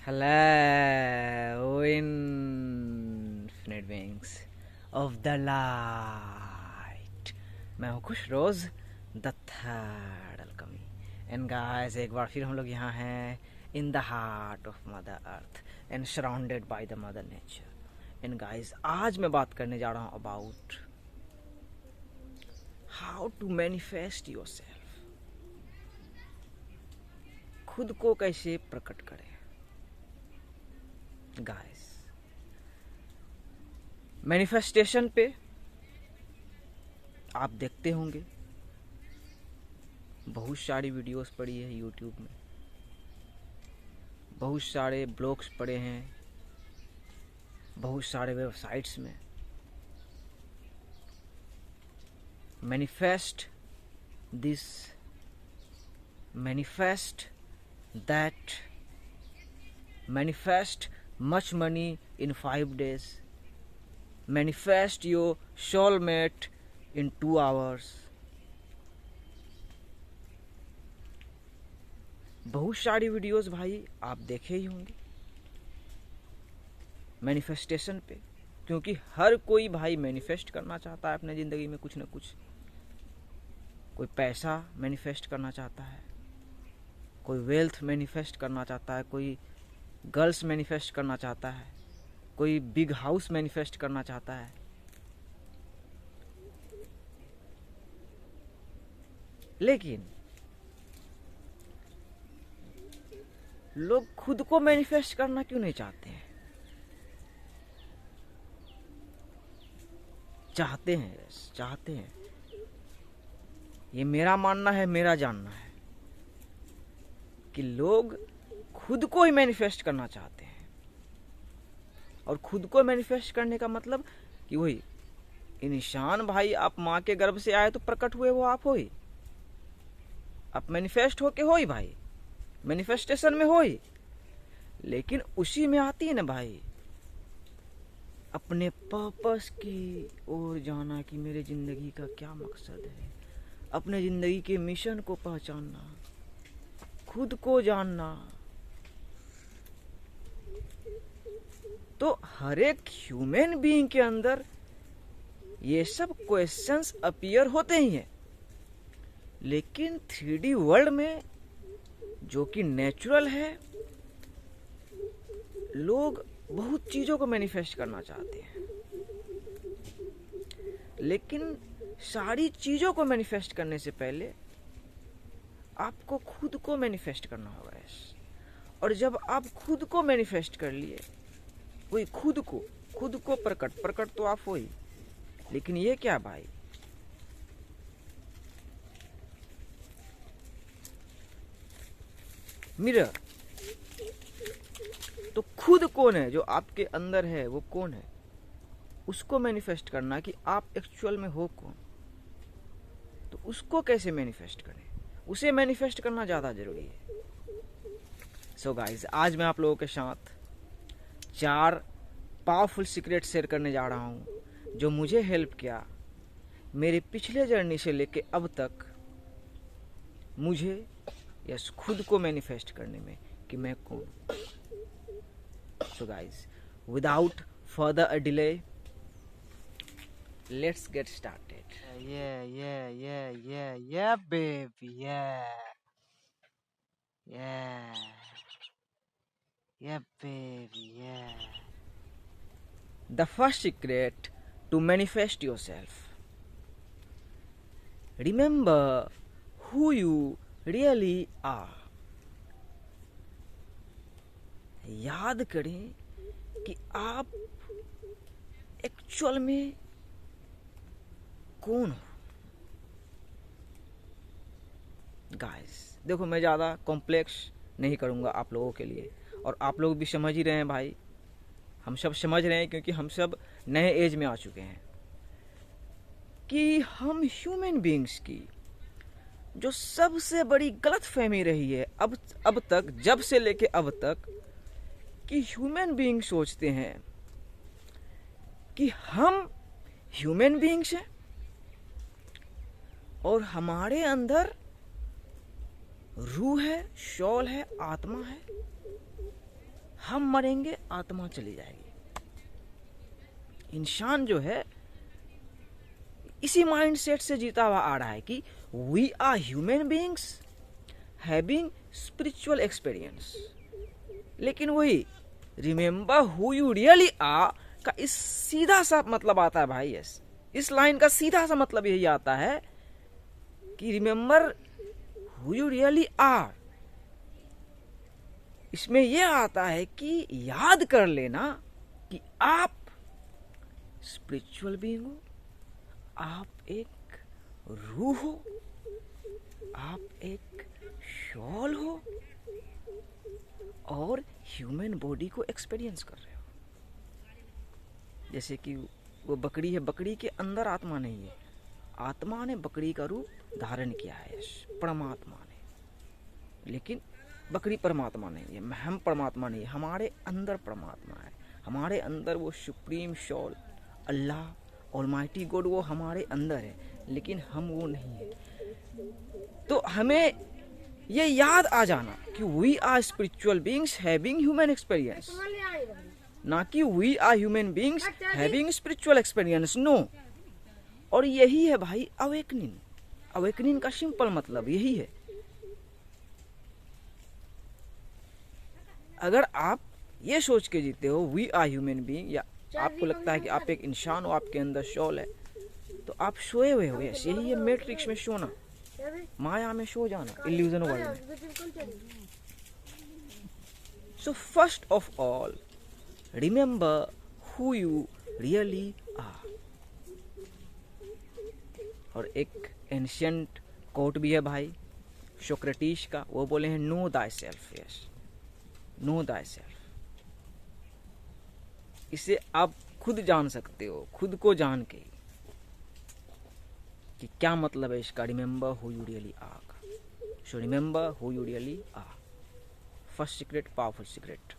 Hello, infinite beings of the light. मैं हूँ खुश रोज the third alchemy and guys एक बार फिर हम लोग यहाँ हैं in the heart of mother earth and surrounded by the mother nature. And guys आज मैं बात करने जा रहा हूँ about how to manifest yourself. खुद को कैसे प्रकट करें। गाइस मैनिफेस्टेशन पे आप देखते होंगे बहुत सारी वीडियोस पड़ी है यूट्यूब में, बहुत सारे ब्लॉग्स पड़े हैं, बहुत सारे वेबसाइट्स में। Manifest this, manifest that, manifest much money in 5 days, manifest your soulmate in 2 hours। बहुत सारी वीडियोस भाई आप देखे ही होंगे मैनिफेस्टेशन पे, क्योंकि हर कोई भाई मैनिफेस्ट करना चाहता है अपने ज़िंदगी में कुछ ना कुछ। कोई पैसा मैनिफेस्ट करना चाहता है, कोई वेल्थ मैनिफेस्ट करना चाहता है, कोई गर्ल्स मैनिफेस्ट करना चाहता है, कोई बिग हाउस मैनिफेस्ट करना चाहता है। लेकिन लोग खुद को मैनिफेस्ट करना क्यों नहीं चाहते हैं? चाहते हैं, चाहते हैं। ये मेरा मानना है, मेरा जानना है कि लोग खुद को ही मैनिफेस्ट करना चाहते हैं। और खुद को मैनिफेस्ट करने का मतलब कि वही इंसान भाई, आप माँ के गर्भ से आए तो प्रकट हुए वो आप हो ही, आप मैनिफेस्ट होके हो ही भाई, मैनिफेस्टेशन में हो ही। लेकिन उसी में आती है ना भाई अपने पर्पस की ओर जाना कि मेरे जिंदगी का क्या मकसद है, अपने जिंदगी के मिशन को पहचानना, खुद को जानना। तो हर एक ह्यूमन बीइंग के अंदर ये सब क्वेश्चंस अपीयर होते ही हैं। लेकिन 3D वर्ल्ड में जो कि नेचुरल है, लोग बहुत चीज़ों को मैनिफेस्ट करना चाहते हैं। लेकिन सारी चीज़ों को मैनिफेस्ट करने से पहले आपको खुद को मैनिफेस्ट करना होगा। और जब आप खुद को मैनिफेस्ट कर लिए, वही खुद को प्रकट तो आप हो ही। लेकिन ये क्या भाई, मिरर तो खुद कौन है जो आपके अंदर है, वो कौन है, उसको मैनिफेस्ट करना कि आप एक्चुअल में हो कौन। तो उसको कैसे मैनिफेस्ट करें, उसे मैनिफेस्ट करना ज़्यादा जरूरी है। सो गाइज आज मैं आप लोगों के साथ 4 पावरफुल सीक्रेट शेयर करने जा रहा हूँ जो मुझे हेल्प किया मेरे पिछले जर्नी से लेके अब तक, मुझे यस खुद को मैनिफेस्ट करने में कि मैं कौन। So guys without further delay let's get started. Yeah baby, yeah baby, yeah। The first secret to manifest yourself. Remember who you really are. याद करें कि आप एक्चुअल में कौन हो। गाइस देखो, मैं ज़्यादा कॉम्प्लेक्स नहीं करूँगा आप लोगों के लिए, और आप लोग भी समझ ही रहे हैं भाई, हम सब समझ रहे हैं क्योंकि हम सब नए एज में आ चुके हैं कि हम ह्यूमन बीइंग्स की जो सबसे बड़ी गलत फहमी रही है अब तक, जब से लेके अब तक, कि ह्यूमन बीइंग सोचते हैं कि हम ह्यूमन बीइंग्स हैं और हमारे अंदर रूह है, शॉल है, आत्मा है, हम मरेंगे, आत्मा चली जाएगी। इंसान जो है इसी माइंडसेट से जीता हुआ आ रहा है कि we are human beings having spiritual experience. लेकिन वही remember who you really are का इस सीधा सा मतलब आता है भाई, इस लाइन का सीधा सा मतलब यही आता है कि remember who you really are. इसमें यह आता है कि याद कर लेना कि आप स्पिरिचुअल बीइंग हो, आप एक रूह हो, आप एक शॉल हो और ह्यूमन बॉडी को एक्सपीरियंस कर रहे हो। जैसे कि वो बकरी है, बकरी के अंदर आत्मा नहीं है, आत्मा ने बकरी का रूप धारण किया है, परमात्मा ने। लेकिन बकरी परमात्मा नहीं है, हम परमात्मा नहीं है, हमारे अंदर परमात्मा है, हमारे अंदर वो सुप्रीम शॉल अल्लाह ऑलमाइटी गॉड वो हमारे अंदर है, लेकिन हम वो नहीं है। तो हमें ये याद आ जाना कि we are spiritual beings having human experience, ना कि we are human beings having spiritual experience, no. और यही है भाई अवेकनिंग। अवेकनिंग का सिंपल मतलब यही है। अगर आप ये सोच के जीते हो वी आर ह्यूमन बीइंग, या आपको लगता है कि आप एक इंसान हो, आपके अंदर शॉल है, तो आप सोए हुए हो। यस, यही है मैट्रिक्स में सोना, माया में सो जाना, इल्यूजन वर्ल्ड में। So first of all remember who you really are. और एक एंशियंट कोट भी है भाई सोक्रेटिस का, वो बोले हैं no thy self. Yes, no thy self. इसे आप खुद जान सकते हो, खुद को जान के कि क्या मतलब है इसका remember who you really are का। So remember who you really are, first secret, powerful secret.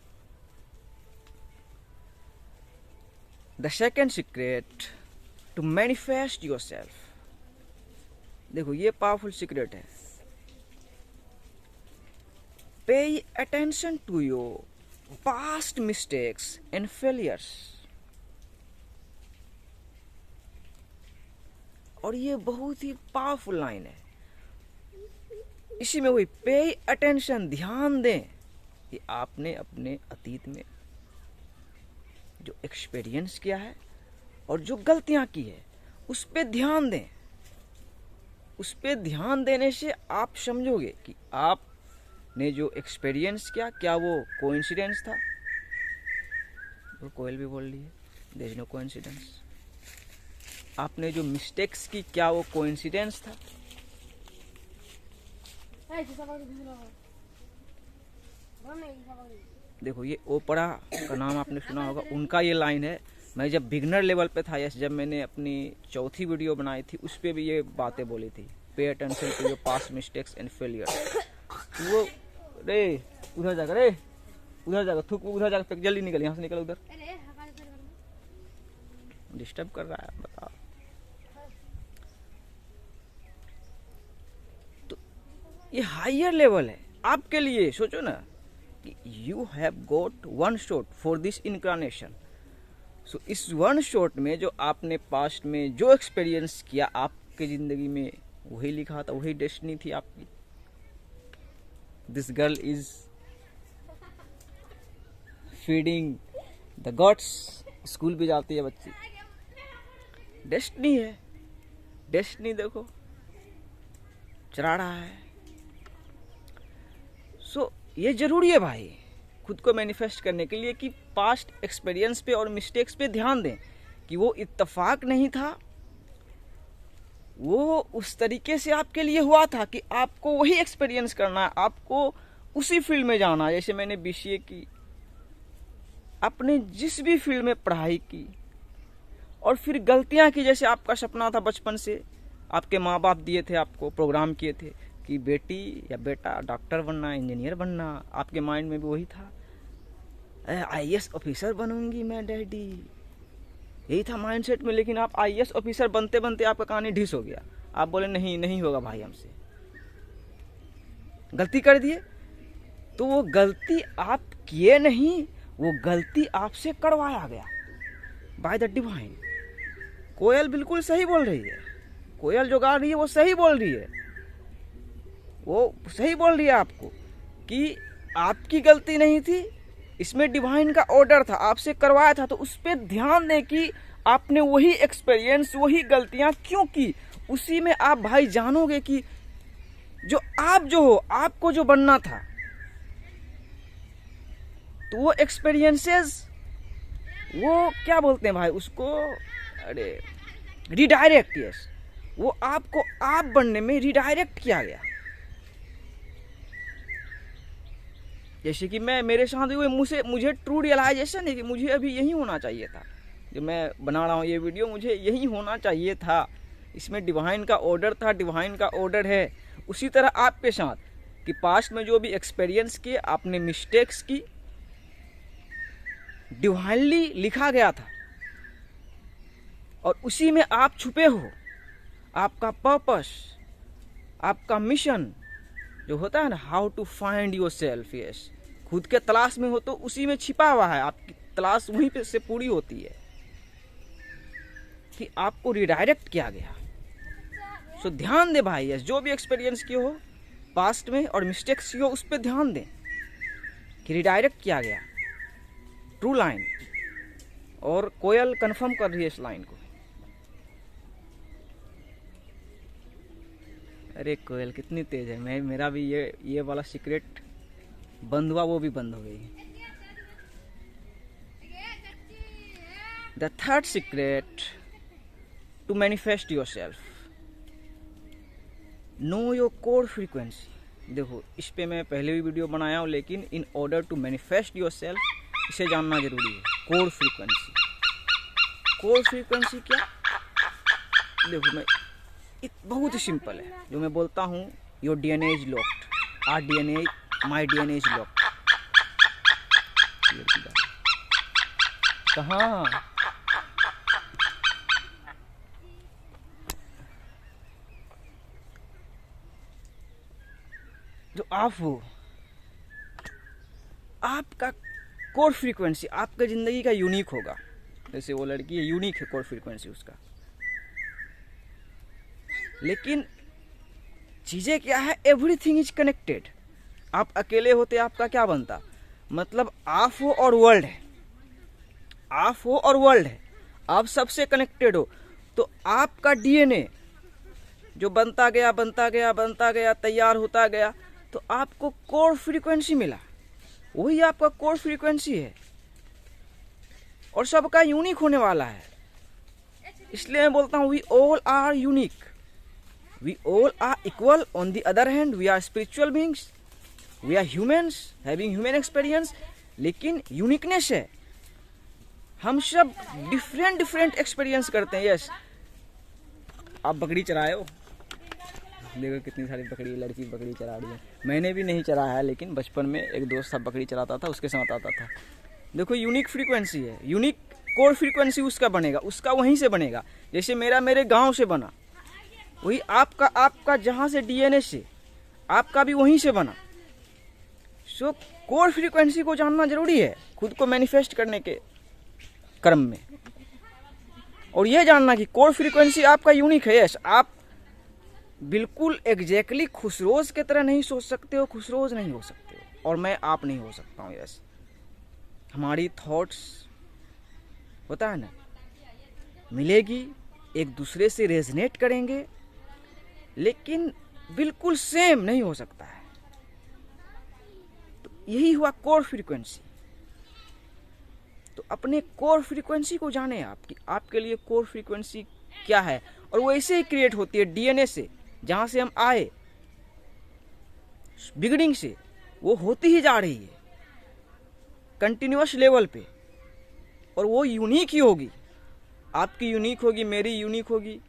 The second secret, to manifest your self. देखो ये पावरफुल सीक्रेट है। Pay attention to your past mistakes and failures। और ये बहुत ही powerful line है। इसी में वही पे अटेंशन, ध्यान दें कि आपने अपने अतीत में जो एक्सपीरियंस किया है और जो गलतियां की है उस पे ध्यान दें। उस पे ध्यान देने से आप समझोगे कि आप ने जो एक्सपीरियंस किया, क्या वो कोइंसिडेंस था। वो कोयल भी बोल रही है, देयर इज नो कोइंसिडेंस। आपने जो मिस्टेक्स की, क्या वो कोइंसिडेंस था। देखो ये ओपरा का नाम आपने सुना होगा, उनका ये लाइन है। मैं जब बिगनर लेवल पे था, यस, जब मैंने अपनी चौथी वीडियो बनाई थी उस पे भी ये बातें बोली थी, pay attention to your past mistakes and failure. वो रे उधर जाकर, रे उधर जाकर थूक, उधर जाकर जल्दी निकल, यहाँ से निकल, उधर डिस्टर्ब कर रहा है, बताओ। तो ये हायर लेवल है आपके लिए। सोचो ना कि you have got one shot for this incarnation. So इस वन शॉट में जो आपने पास्ट में जो एक्सपीरियंस किया आपके जिंदगी में, वही लिखा था, वही डेस्टिनी थी आपकी। This girl is feeding the gods. School भी जाती है बच्ची, डेस्टिनी है। डेस्टिनी देखो चला रहा है। सो ये जरूरी है भाई खुद को मैनिफेस्ट करने के लिए कि पास्ट एक्सपीरियंस पे और मिस्टेक्स पे ध्यान दें कि वो इत्तेफाक नहीं था, वो उस तरीके से आपके लिए हुआ था कि आपको वही एक्सपीरियंस करना है, आपको उसी फील्ड में जाना है। जैसे मैंने बीसीए की, आपने जिस भी फील्ड में पढ़ाई की और फिर गलतियां की, जैसे आपका सपना था बचपन से, आपके माँ बाप दिए थे, आपको प्रोग्राम किए थे कि बेटी या बेटा डॉक्टर बनना, इंजीनियर बनना, आपके माइंड में भी वही था। आईएएस ऑफिसर बनूंगी मैं डैडी, यही था माइंडसेट में। लेकिन आप आईएएस ऑफिसर बनते बनते आपका कहानी ढीस हो गया, आप बोले नहीं नहीं होगा भाई हमसे, गलती कर दिए। तो वो गलती आप किए नहीं, वो गलती आपसे करवाया गया बाय द डिवाइन। कोयल बिल्कुल सही बोल रही है, कोयल जो गा रही है वो सही बोल रही है, वो सही बोल रही है आपको कि आपकी गलती नहीं थी, इसमें डिवाइन का ऑर्डर था, आपसे करवाया था। तो उस पर ध्यान दें कि आपने वही एक्सपीरियंस, वही गलतियां क्यों की। उसी में आप भाई जानोगे कि जो आप जो हो, आपको जो बनना था, तो वो एक्सपीरियंसेस, वो क्या बोलते हैं भाई उसको, अरे रिडायरेक्ट, यस, वो आपको आप बनने में रिडायरेक्ट किया गया। जैसे कि मेरे साथ हुए, मुझे ट्रू रियलाइजेशन है कि मुझे अभी यही होना चाहिए था, जो मैं बना रहा हूँ ये वीडियो, मुझे यही होना चाहिए था, इसमें डिवाइन का ऑर्डर था, डिवाइन का ऑर्डर है। उसी तरह आपके साथ कि पास्ट में जो भी एक्सपीरियंस किए, आपने मिस्टेक्स की, डिवाइनली लिखा गया था और उसी में आप छुपे हो। आपका पर्पस, आपका मिशन जो होता है ना, how to find yourself, yes, खुद के तलाश में हो तो उसी में छिपा हुआ है, आपकी तलाश वहीं पे से पूरी होती है कि आपको रिडायरेक्ट किया गया। सो ध्यान दे भाई, यस, जो भी एक्सपीरियंस किए हो पास्ट में और मिस्टेक्स किए हो, उस पर ध्यान दें कि रिडायरेक्ट किया गया, ट्रू लाइन। और कोयल कंफर्म कर रही है इस लाइन को। अरे कोयल कितनी तेज है। मेरा भी ये वाला सीक्रेट बंद हुआ, वो भी बंद हो गई। The third secret to manifest your self, know your core frequency. देखो, इस पे मैं पहले भी वीडियो बनाया हूँ, लेकिन in order to manifest your self इसे जानना जरूरी है। कोर फ्रीक्वेंसी, कोर फ्रीक्वेंसी क्या? देखो, मैं बहुत ही सिंपल है जो मैं बोलता हूँ, your DNA is locked, our DNA, my DNA is locked. कहाँ जो आप हो, आपका कोर फ्रीक्वेंसी आपके जिंदगी का यूनिक होगा। जैसे वो लड़की है, यूनिक है कोर फ्रीक्वेंसी उसका। लेकिन चीजें क्या है, एवरीथिंग इज कनेक्टेड। आप अकेले होते आपका क्या बनता? मतलब आप हो और वर्ल्ड है, आप हो और वर्ल्ड है, आप सबसे कनेक्टेड हो। तो आपका डीएनए जो बनता गया बनता गया बनता गया, तैयार होता गया, तो आपको कोर फ्रीक्वेंसी मिला, वही आपका कोर फ्रीक्वेंसी है और सबका यूनिक होने वाला है। इसलिए मैं बोलता हूँ we all are unique, we all are equal. On the other hand we are spiritual beings, we are humans having human experience, लेकिन यूनिकनेस है। हम सब डिफरेंट एक्सपीरियंस करते हैं। यस, आप बकरी चराए हो, देखो कितनी सारी बकरी, लड़की बकरी चरा रही है। मैंने भी नहीं चराया है, लेकिन बचपन में एक दोस्त था बकरी चराता था, उसके साथ आता था। देखो, यूनिक फ्रीक्वेंसी है, यूनिक कोर फ्रीक्वेंसी उसका बनेगा, उसका वहीं से बनेगा। जैसे मेरा मेरे गांव से बना, वही आपका जहां से डीएनए से आपका भी वहीं से बना। सो कोर फ्रीक्वेंसी को जानना जरूरी है खुद को मैनिफेस्ट करने के क्रम में, और यह जानना कि कोर फ्रीक्वेंसी आपका यूनिक है। यस, आप बिल्कुल एग्जैक्टली खुशरोज की तरह नहीं सोच सकते हो, खुशरोज नहीं हो सकते हो, और मैं आप नहीं हो सकता हूँ। यस, हमारी थॉट्स होता है ना, मिलेगी, एक दूसरे से रेजनेट करेंगे, लेकिन बिल्कुल सेम नहीं हो सकता है। तो यही हुआ कोर फ्रीक्वेंसी। तो अपने कोर फ्रीक्वेंसी को जाने आप कि आपके लिए कोर फ्रीक्वेंसी क्या है, और वो ऐसे ही क्रिएट होती है डीएनए से, जहां से हम आए बिगिनिंग से, वो होती ही जा रही है कंटिन्यूअस लेवल पे, और वो यूनिक ही होगी। आपकी यूनिक होगी, मेरी यूनिक होगी,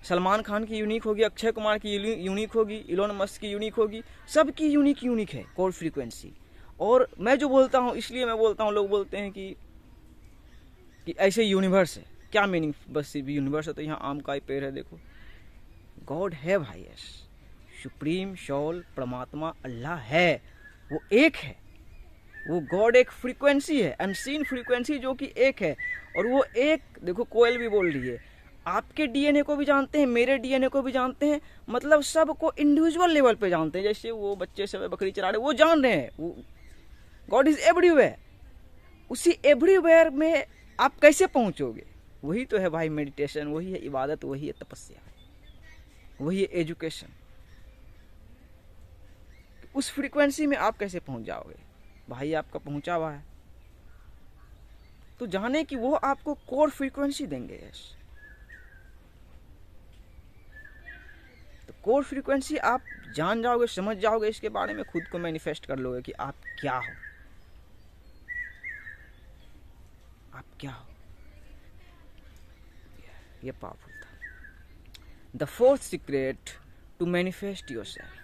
सलमान खान की यूनिक होगी, अक्षय कुमार की यूनिक होगी, इलोन मस्क की यूनिक होगी, सबकी यूनिक है कोर फ्रीक्वेंसी। और मैं जो बोलता हूँ, इसलिए मैं बोलता हूँ, लोग बोलते हैं कि ऐसे यूनिवर्स है, क्या मीनिंग? बस यूनिवर्स है तो यहाँ आम का ही पेड़ है। देखो, गॉड है भाई, यस, सुप्रीम सोल परमात्मा अल्लाह है, वो एक है, वो गॉड एक फ्रीक्वेंसी है, अनसीन फ्रीक्वेंसी जो कि एक है, और वो एक, देखो कोयल भी बोल रही है, आपके डीएनए को भी जानते हैं, मेरे डीएनए को भी जानते हैं, मतलब सबको इंडिविजुअल लेवल पे जानते हैं। जैसे वो बच्चे सब बकरी चरा रहे, वो जान रहे हैं, वो गॉड इज एवरीवेयर। उसी एवरीवेयर में आप कैसे पहुंचोगे? वही तो है भाई मेडिटेशन, वही है इबादत, वही है तपस्या, वही है एजुकेशन। उस फ्रीक्वेंसी में आप कैसे पहुंच जाओगे? भाई आपका पहुंचा हुआ है, तो जाने कि वो आपको कोर फ्रीक्वेंसी देंगे। यस, तो कोर फ्रीक्वेंसी आप जान जाओगे, समझ जाओगे, इसके बारे में खुद को मैनिफेस्ट कर लोगे कि आप क्या हो, आप क्या हो। ये पावरफुल था। The fourth secret to manifest yourself.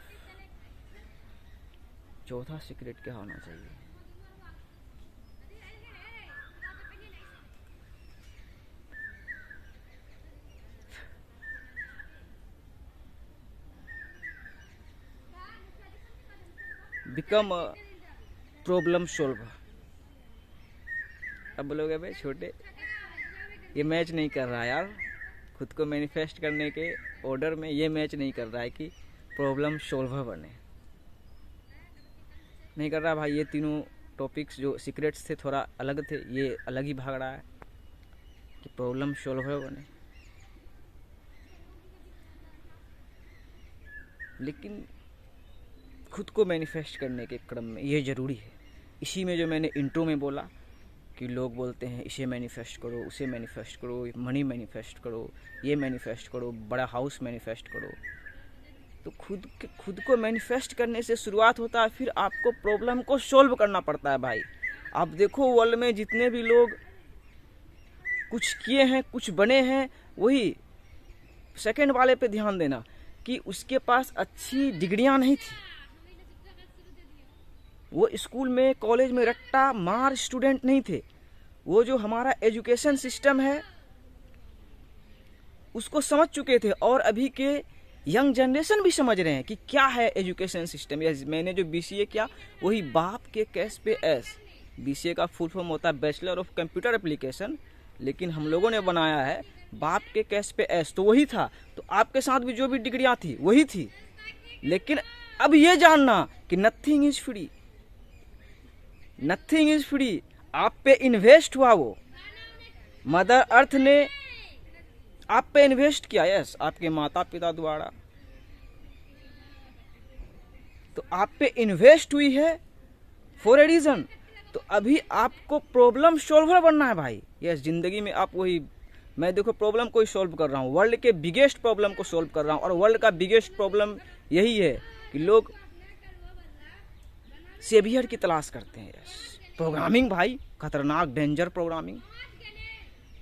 चौथा सीक्रेट क्या होना चाहिए? Become a problem solver. अब बोलोगे भाई छोटे, ये मैच नहीं कर रहा यार, खुद को मैनिफेस्ट करने के ऑर्डर में ये मैच नहीं कर रहा है कि प्रॉब्लम सॉल्वर बने, नहीं कर रहा भाई। ये तीनों टॉपिक्स जो सीक्रेट्स थे थोड़ा अलग थे, ये अलग ही भाग रहा है कि प्रॉब्लम सॉल्वर बने। लेकिन खुद को मैनिफेस्ट करने के क्रम में ये ज़रूरी है। इसी में जो मैंने इंट्रो में बोला कि लोग बोलते हैं इसे मैनिफेस्ट करो, उसे मैनिफेस्ट करो, मनी मैनिफेस्ट करो, ये मैनिफेस्ट करो, बड़ा हाउस मैनिफेस्ट करो। तो खुद को मैनिफेस्ट करने से शुरुआत होता है, फिर आपको प्रॉब्लम को सॉल्व करना पड़ता है भाई। आप देखो वर्ल्ड में जितने भी लोग कुछ किए हैं, कुछ बने हैं, वही सेकंड वाले पे ध्यान देना कि उसके पास अच्छी डिग्रियां नहीं थी, वो स्कूल में कॉलेज में रट्टा मार स्टूडेंट नहीं थे। वो जो हमारा एजुकेशन सिस्टम है उसको समझ चुके थे, और अभी के यंग जनरेशन भी समझ रहे हैं कि क्या है एजुकेशन सिस्टम। या मैंने जो बीसीए किया वही बाप के कैश पे एस। बीसीए का फुल फॉर्म होता है बैचलर ऑफ कंप्यूटर एप्लीकेशन, लेकिन हम लोगों ने बनाया है बाप के कैश पे एस, तो वही था। तो आपके साथ भी जो भी डिग्रियां थी वही थी। लेकिन अब ये जानना कि nothing is free, nothing is free. आप पे इन्वेस्ट हुआ, वो मदर अर्थ ने आप पे इन्वेस्ट किया। यस, आपके माता पिता द्वारा, तो आप पे इन्वेस्ट हुई है फॉर ए रीजन। तो अभी आपको प्रॉब्लम सॉल्वर बनना है भाई। यस, जिंदगी में आप वही, मैं देखो प्रॉब्लम को ही सॉल्व कर रहा हूँ, वर्ल्ड के बिगेस्ट प्रॉब्लम को सॉल्व कर रहा हूँ। और वर्ल्ड का बिगेस्ट प्रॉब्लम यही है कि लोग सेवियर की तलाश करते हैं। यस, प्रोग्रामिंग भाई, खतरनाक डेंजर प्रोग्रामिंग।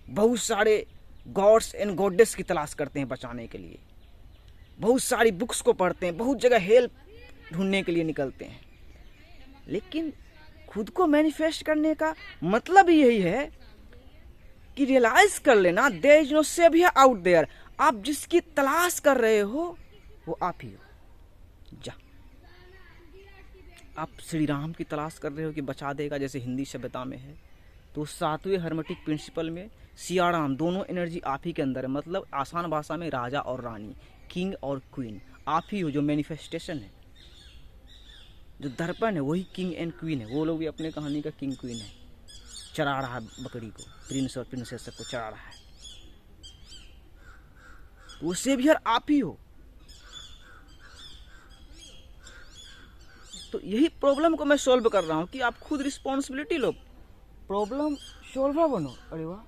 बहुत सारे गॉड्स एंड गॉडेस की तलाश करते हैं बचाने के लिए, बहुत सारी बुक्स को पढ़ते हैं, बहुत जगह हेल्प ढूंढने के लिए निकलते हैं। लेकिन खुद को मैनिफेस्ट करने का मतलब यही है कि रियलाइज कर लेना there is no saviour out there. आप जिसकी तलाश कर रहे हो वो आप ही हो। जा, आप श्री राम की तलाश कर रहे हो कि बचा देगा, जैसे हिंदी सभ्यता में है, तो 7वें हर्मेटिक प्रिंसिपल में सियाराम दोनों एनर्जी आप ही के अंदर है। मतलब आसान भाषा में राजा और रानी, किंग और क्वीन आप ही हो। जो मैनिफेस्टेशन है, जो दर्पण है, वही किंग एंड क्वीन है। वो लोग भी अपने कहानी का किंग क्वीन है, चरा रहा है बकरी को, प्रिंस और प्रिंसेस को चरा रहा है। तो वो सेवियर आप ही हो। तो यही प्रॉब्लम को मैं सॉल्व कर रहा हूं कि आप खुद रिस्पॉन्सिबिलिटी लो, प्रॉब्लम सॉल्वर बनो। अरे वाह,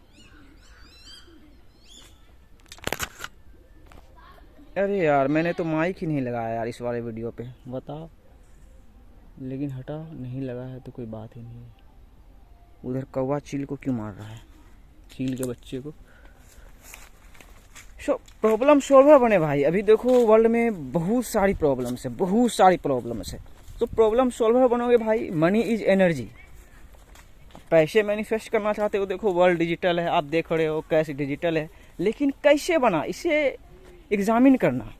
अरे यार मैंने तो माइक ही नहीं लगाया यार इस वाले वीडियो पे, बताओ। लेकिन हटा, नहीं लगा है तो कोई बात ही नहीं है। उधर कौवा चील को क्यों मार रहा है, चील के बच्चे को। प्रॉब्लम सॉल्वर बने भाई। अभी देखो वर्ल्ड में बहुत सारी प्रॉब्लम्स है, बहुत सारी प्रॉब्लम्स है। तो प्रॉब्लम सॉल्वर बनोगे भाई। Money is energy. पैसे मैनिफेस्ट करना चाहते हो, देखो वर्ल्ड डिजिटल है, आप देख रहे हो कैश डिजिटल है, लेकिन कैसे बना इसे एग्जामिन करना।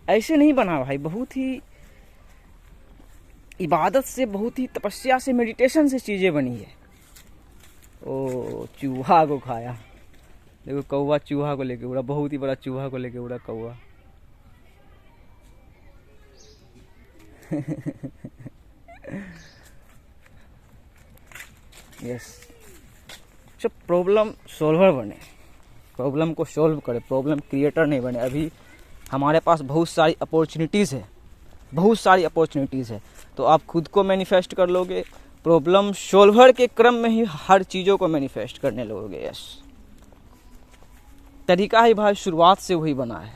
ऐसे नहीं बना भाई, बहुत ही इबादत से, बहुत ही तपस्या से, मेडिटेशन से चीज़ें बनी है। ओ चूहा को खाया, देखो कौवा चूहा को लेके उड़ा, बहुत ही बड़ा चूहा को लेके उड़ा कौवा। यस, सब प्रॉब्लम सॉल्वर बने, प्रॉब्लम को सॉल्व करे, प्रॉब्लम क्रिएटर नहीं बने। अभी हमारे पास बहुत सारी अपॉर्चुनिटीज़ है, बहुत सारी अपॉर्चुनिटीज़ है, तो आप खुद को मैनिफेस्ट कर लोगे, प्रॉब्लम सॉल्वर के क्रम में ही हर चीज़ों को मैनिफेस्ट करने लगोगे। यस, तरीका ही भाई शुरुआत से वही बना है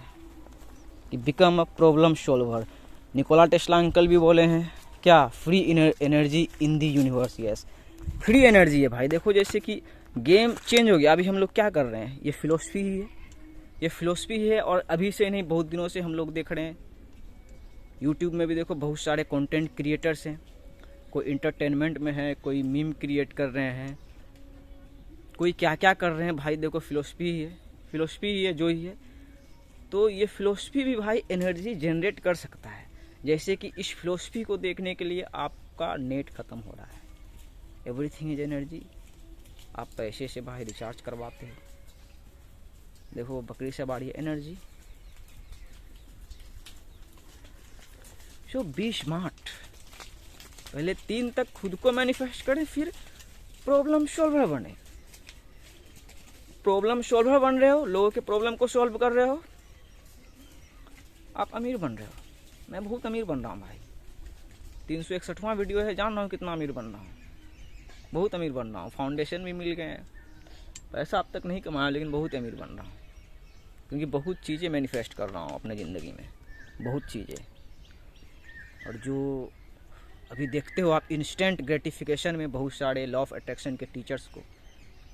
कि become a problem solver. Nikola Tesla uncle भी बोले हैं क्या, free energy in the universe. Yes, free energy है भाई। देखो जैसे कि गेम चेंज हो गया, अभी हम लोग क्या कर रहे हैं, ये फिलोसफी ही है, ये फिलोसफी है। और अभी से नहीं, बहुत दिनों से हम लोग देख रहे हैं, यूट्यूब में भी देखो बहुत सारे कंटेंट क्रिएटर्स हैं, कोई इंटरटेनमेंट में है, कोई मीम क्रिएट कर रहे हैं, कोई क्या क्या कर रहे हैं भाई। देखो फिलोसफी ही है, फिलोसफी ही है जो ही है। तो ये फिलोसफी भी भाई एनर्जी जनरेट कर सकता है। जैसे कि इस फिलोसफी को देखने के लिए आपका नेट ख़त्म हो रहा है, एवरीथिंग इज एनर्जी। आप पैसे से भाई रिचार्ज करवाते हो, देखो बकरी से बाड़ी एनर्जी। सो बी स्मार्ट, पहले 3 तक खुद को मैनिफेस्ट करें, फिर प्रॉब्लम सॉल्वर बने। प्रॉब्लम सॉल्वर बन रहे हो, लोगों के प्रॉब्लम को सॉल्व कर रहे हो, आप अमीर बन रहे हो। मैं बहुत अमीर बन रहा हूँ भाई, 361वां वीडियो है, जान रहा हूँ कितना अमीर बन रहा हूँ, बहुत अमीर बन रहा हूँ। फाउंडेशन भी मिल गए हैं, पैसा अब तक नहीं कमाया, लेकिन बहुत अमीर बन रहा हूँ, क्योंकि बहुत चीज़ें मैनिफेस्ट कर रहा हूँ अपने ज़िंदगी में, बहुत चीज़ें। और जो अभी देखते हो आप, इंस्टेंट ग्रेटिफिकेशन में बहुत सारे लॉ ऑफ अट्रैक्शन के टीचर्स को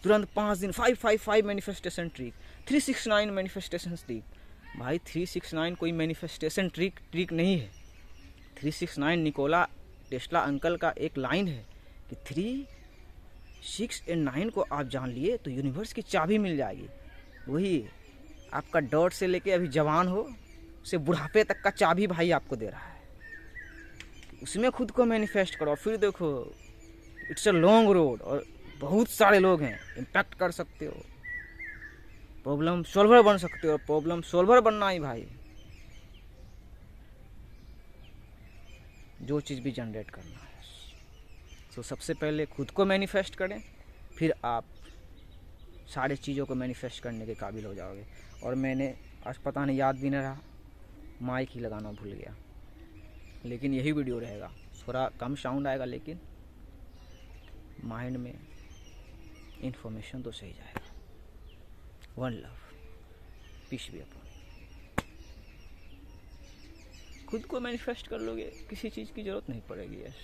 तुरंत 5 दिन 555 मैनिफेस्टेशन ट्रिक, 369 मैनिफेस्टेशन ट्रिक। भाई 369 कोई मैनिफेस्टेशन ट्रिक नहीं है। 369 निकोला टेस्ला अंकल का एक लाइन है कि 3, 6 और 9 को आप जान लिए तो यूनिवर्स की चाबी मिल जाएगी। वही आपका डॉट से लेके अभी जवान हो से बुढ़ापे तक का चाबी भाई आपको दे रहा है। उसमें खुद को मैनिफेस्ट करो, फिर देखो इट्स अ लॉन्ग रोड, और बहुत सारे लोग हैं, इम्पैक्ट कर सकते हो, प्रॉब्लम सॉल्वर बन सकते हो। प्रॉब्लम सॉल्वर बनना ही भाई, जो चीज़ भी जनरेट करना है। तो सबसे पहले खुद को मैनिफेस्ट करें, फिर आप सारे चीज़ों को मैनिफेस्ट करने के काबिल हो जाओगे। और मैंने आज पता नहीं, याद भी नहीं रहा, माइक ही लगाना भूल गया, लेकिन यही वीडियो रहेगा, थोड़ा कम साउंड आएगा, लेकिन माइंड में इंफॉर्मेशन तो सही जाएगा। वन लव, पीस भी अपॉन। खुद को मैनिफेस्ट कर लोगे, किसी चीज़ की ज़रूरत नहीं पड़ेगी। यस।